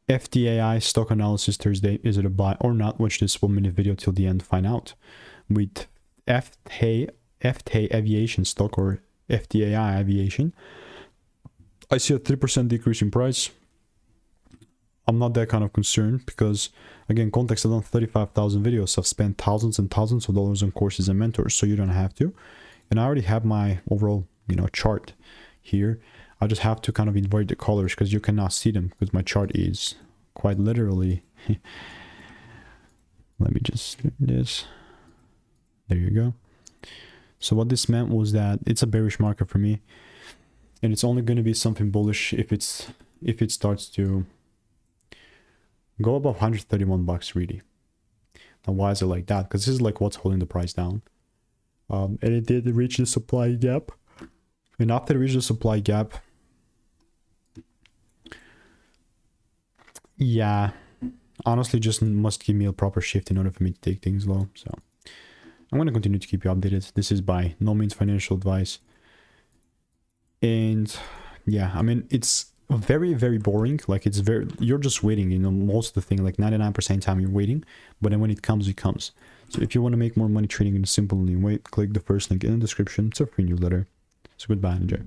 FTAI Stock Analysis Thursday. Is it a buy or not? Watch this 1-minute video till the end, find out. With FTA Aviation stock, or FTAI Aviation, I see a 3% decrease in price. I'm not that kind of concerned because, again, context, I've done 35,000 videos. I've spent thousands and thousands of dollars on courses and mentors, so you don't have to. And I already have my overall, chart here. I just have to kind of invert the colors because you cannot see them because my chart is quite literally. Let me just do this. There you go. So what this meant was that it's a bearish market for me, and it's only going to be something bullish if it starts to go above 131 bucks really. Now why is it like that? Because this is like what's holding the price down. And it did reach the supply gap, and after it reached the supply gap, yeah, honestly just must give me a proper shift in order for me to take things low. So I'm going to continue to keep you updated. This is by no means financial advice. And yeah, I mean, it's very, very boring. Like, you're just waiting, most of the thing, like 99% of the time you're waiting, but then when it comes, it comes. So if you want to make more money trading in a simple way, click the first link in the description. It's a free newsletter. So goodbye and enjoy.